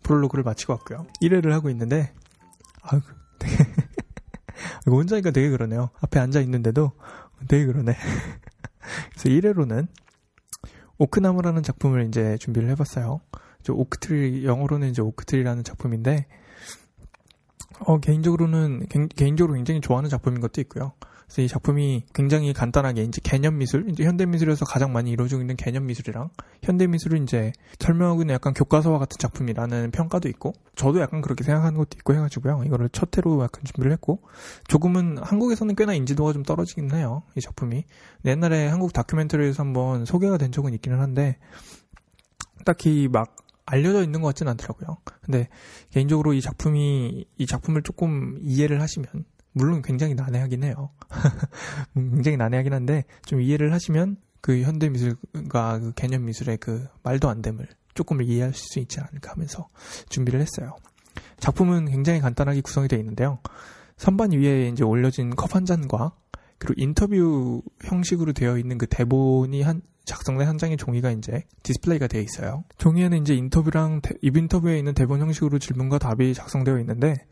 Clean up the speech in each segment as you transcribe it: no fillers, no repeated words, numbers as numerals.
프롤로그를 마치고 왔고요. 1회를 하고 있는데 되게 이거 혼자니까 되게 그러네요. 앞에 앉아 있는데도 되게 그러네. 그래서 1회로는 오크나무라는 작품을 이제 준비를 해봤어요. 오크트리, 영어로는 이제 오크트리라는 작품인데, 개인적으로 굉장히 좋아하는 작품인 것도 있고요. 그래서 이 작품이 굉장히 간단하게 이제 개념 미술, 이제 현대 미술에서 가장 많이 이루어지고 있는 개념 미술이랑 현대 미술을 이제 설명하고 있는 약간 교과서와 같은 작품이라는 평가도 있고, 저도 약간 그렇게 생각하는 것도 있고 해가지고요. 이거를 첫 회로 약간 준비를 했고, 조금은 한국에서는 꽤나 인지도가 좀 떨어지긴 해요. 이 작품이. 옛날에 한국 다큐멘터리에서 한번 소개가 된 적은 있기는 한데, 딱히 막 알려져 있는 것 같진 않더라고요. 근데 개인적으로 이 작품을 조금 이해를 하시면, 물론 굉장히 난해하긴 해요. 굉장히 난해하긴 한데 좀 이해를 하시면 그 현대 미술과 그 개념 미술의 그 말도 안 됨을 조금 이해할 수 있지 않을까 하면서 준비를 했어요. 작품은 굉장히 간단하게 구성이 되어 있는데요. 선반 위에 이제 올려진 컵 한 잔과 그리고 인터뷰 형식으로 되어 있는 그 대본이 작성된 한 장의 종이가 이제 디스플레이가 되어 있어요. 종이에는 이제 인터뷰에 있는 대본 형식으로 질문과 답이 작성되어 있는데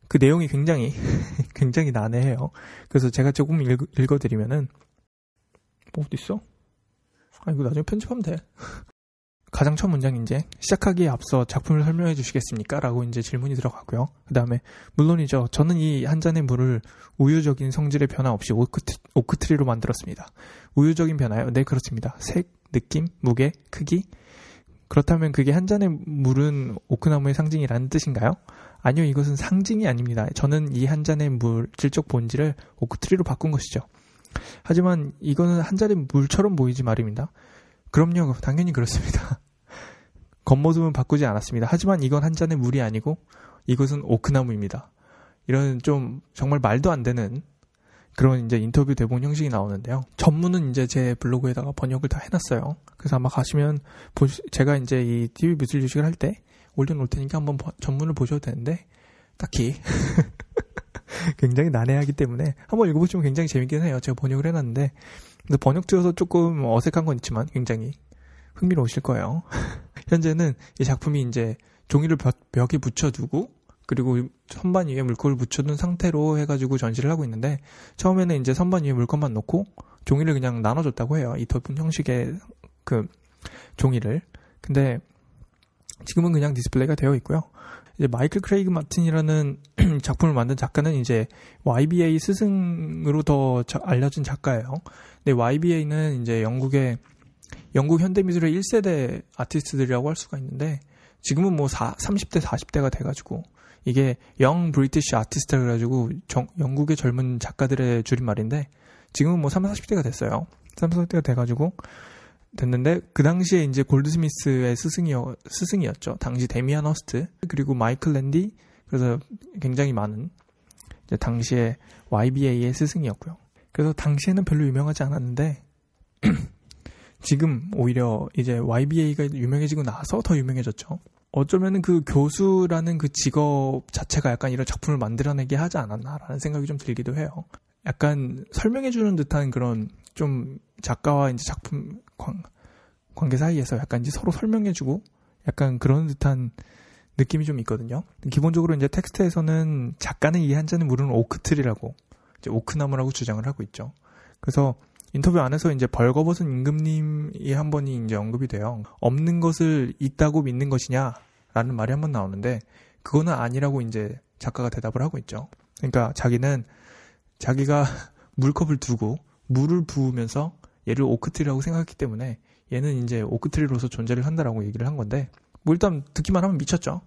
그 내용이 굉장히 난해해요. 그래서 제가 조금 읽어드리면은 어디 있어? 이거 나중에 편집하면 돼. 가장 첫 문장이 이제 시작하기에 앞서 작품을 설명해 주시겠습니까? 라고 이제 질문이 들어가고요. 그 다음에 물론이죠. 저는 이 한 잔의 물을 우유적인 성질의 변화 없이 오크트리로 만들었습니다. 우유적인 변화요? 네, 그렇습니다. 색, 느낌, 무게, 크기. 그렇다면 그게 한 잔의 물은 오크나무의 상징이라는 뜻인가요? 아니요, 이것은 상징이 아닙니다. 저는 이 한 잔의 물질적 본질을 오크트리로 바꾼 것이죠. 하지만 이거는 한 잔의 물처럼 보이지 말입니다. 그럼요, 당연히 그렇습니다. 겉모습은 바꾸지 않았습니다. 하지만 이건 한 잔의 물이 아니고 이것은 오크나무입니다. 이런 좀 정말 말도 안 되는 그런 이제 인터뷰 대본 형식이 나오는데요. 전문은 이제 제 블로그에다가 번역을 다 해놨어요. 그래서 아마 가시면 제가 이제 이 TV 미술 주식을 할 때 올려놓을 테니까 한번 전문을 보셔도 되는데 딱히 굉장히 난해하기 때문에 한번 읽어보시면 굉장히 재밌긴 해요. 제가 번역을 해놨는데 근데 번역지어서 조금 어색한 건 있지만 굉장히 흥미로우실 거예요. 현재는 이 작품이 이제 종이를 벽에 붙여두고 그리고 선반 위에 물컵을 붙여둔 상태로 해가지고 전시를 하고 있는데 처음에는 이제 선반 위에 물컵만 놓고 종이를 그냥 나눠줬다고 해요. 이 덮은 형식의 그 종이를. 근데 지금은 그냥 디스플레이가 되어 있고요. 이제 마이클 크레이그 마틴이라는 작품을 만든 작가는 이제 YBA 스승으로 더 알려진 작가예요. 근데 YBA는 이제 영국 현대미술의 1세대 아티스트들이라고 할 수가 있는데 지금은 뭐 30대, 40대가 돼가지고 이게 영 브리티시 아티스트라 그래가지고 영국의 젊은 작가들의 줄임말인데 지금은 뭐 30, 40대가 됐어요. 30, 40대가 돼가지고 됐는데 그 당시에 이제 골드스미스의 스승이었죠. 당시 데미안 허스트 그리고 마이클 랜디 그래서 굉장히 많은 이제 당시에 YBA의 스승이었고요. 그래서 당시에는 별로 유명하지 않았는데 지금 오히려 이제 YBA가 유명해지고 나서 더 유명해졌죠. 어쩌면은 그 교수라는 그 직업 자체가 약간 이런 작품을 만들어내게 하지 않았나라는 생각이 좀 들기도 해요. 약간 설명해주는 듯한 그런 좀 작가와 이제 작품 관계 사이에서 약간 이제 서로 설명해주고 약간 그런 듯한 느낌이 좀 있거든요. 기본적으로 이제 텍스트에서는 작가는 이 한 잔의 물은 오크트리라고 이제 오크나무라고 주장을 하고 있죠. 그래서 인터뷰 안에서 이제 벌거벗은 임금님이 한 번이 이제 언급이 돼요. 없는 것을 있다고 믿는 것이냐라는 말이 한 번 나오는데 그거는 아니라고 이제 작가가 대답을 하고 있죠. 그러니까 자기가 물컵을 두고 물을 부으면서 얘를 오크트리라고 생각했기 때문에 얘는 이제 오크트리로서 존재를 한다라고 얘기를 한 건데 뭐 일단 듣기만 하면 미쳤죠.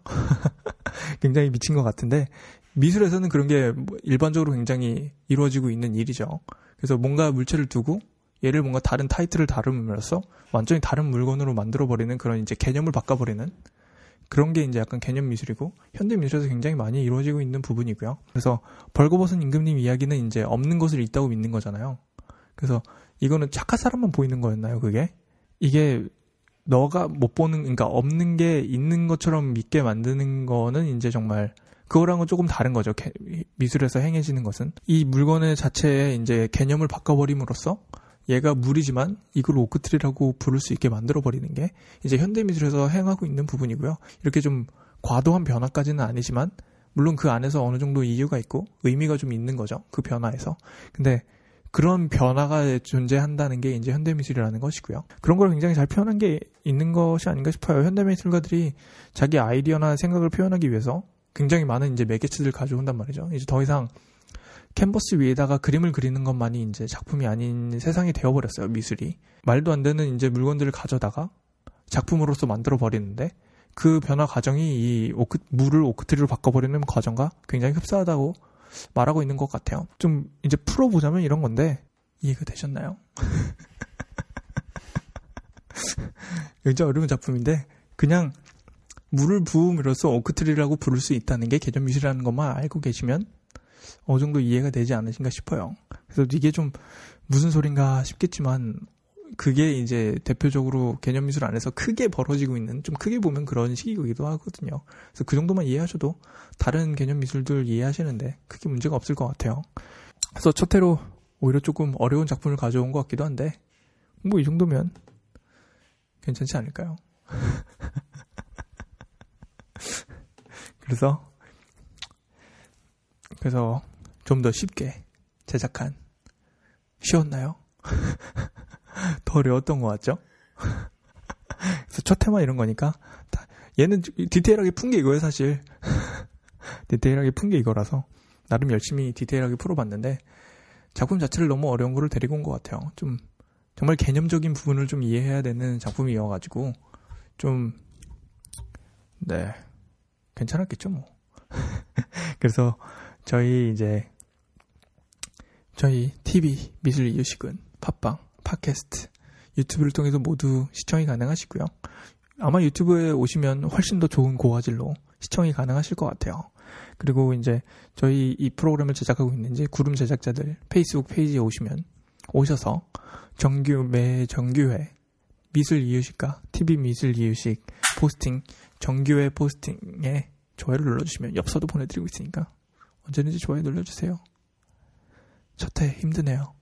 굉장히 미친 것 같은데 미술에서는 그런 게 일반적으로 굉장히 이루어지고 있는 일이죠. 그래서 뭔가 물체를 두고 얘를 뭔가 다른 타이틀을 다루면서 완전히 다른 물건으로 만들어버리는 그런 이제 개념을 바꿔버리는 그런 게 이제 약간 개념 미술이고 현대 미술에서 굉장히 많이 이루어지고 있는 부분이고요. 그래서 벌거벗은 임금님 이야기는 이제 없는 것을 있다고 믿는 거잖아요. 그래서 이거는 착한 사람만 보이는 거였나요, 그게? 이게 너가 못 보는, 그러니까 없는 게 있는 것처럼 믿게 만드는 거는 이제 정말 그거랑은 조금 다른 거죠. 미술에서 행해지는 것은. 이 물건의 자체에 이제 개념을 바꿔버림으로써 얘가 물이지만 이걸 오크트리라고 부를 수 있게 만들어버리는 게 이제 현대미술에서 행하고 있는 부분이고요. 이렇게 좀 과도한 변화까지는 아니지만 물론 그 안에서 어느 정도 이유가 있고 의미가 좀 있는 거죠. 그 변화에서. 근데 그런 변화가 존재한다는 게 이제 현대미술이라는 것이고요. 그런 걸 굉장히 잘 표현한 게 있는 것이 아닌가 싶어요. 현대미술가들이 자기 아이디어나 생각을 표현하기 위해서 굉장히 많은 이제 매개체들을 가져온단 말이죠. 이제 더 이상 캔버스 위에다가 그림을 그리는 것만이 이제 작품이 아닌 세상이 되어버렸어요. 미술이. 말도 안 되는 이제 물건들을 가져다가 작품으로서 만들어 버리는데 그 변화 과정이 이 물을 오크트리로 바꿔버리는 과정과 굉장히 흡사하다고 말하고 있는 것 같아요. 좀 이제 풀어보자면 이런 건데 이해가 되셨나요? 굉장히 어려운 작품인데 그냥 물을 부음으로써 오크트리라고 부를 수 있다는 게 개념 미술이라는 것만 알고 계시면 어느 정도 이해가 되지 않으신가 싶어요. 그래서 이게 좀 무슨 소린가 싶겠지만 그게 이제 대표적으로 개념 미술 안에서 크게 벌어지고 있는, 좀 크게 보면 그런 식이기도 하거든요. 그래서 그 정도만 이해하셔도 다른 개념 미술들 이해하시는데 크게 문제가 없을 것 같아요. 그래서 첫 회로 오히려 조금 어려운 작품을 가져온 것 같기도 한데 뭐 이 정도면 괜찮지 않을까요? 그래서 좀 더 쉽게 제작한 쉬웠나요? 더 어려웠던 것 같죠? 그래서 첫 테마 이런 거니까 얘는 디테일하게 푼 게 이거예요 사실. 디테일하게 푼 게 이거라서 나름 열심히 디테일하게 풀어봤는데 작품 자체를 너무 어려운 거를 데리고 온 것 같아요. 좀 정말 개념적인 부분을 좀 이해해야 되는 작품이어가지고 좀 네 괜찮았겠죠 뭐. 그래서 저희 TV 미술 이유식은 팟빵, 팟캐스트, 유튜브를 통해서 모두 시청이 가능하시고요. 아마 유튜브에 오시면 훨씬 더 좋은 고화질로 시청이 가능하실 것 같아요. 그리고 이제 저희 이 프로그램을 제작하고 있는 이제 구름 제작자들 페이스북 페이지에 오셔서 매 정규회 미술 이유식과 TV 미술 이유식 포스팅, 정규회 포스팅에 좋아요를 눌러주시면 엽서도 보내드리고 있으니까 언제든지 좋아요 눌러주세요. 첫 회 힘드네요.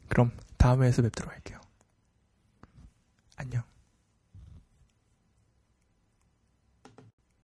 그럼 다음 회에서 뵙도록 할게요.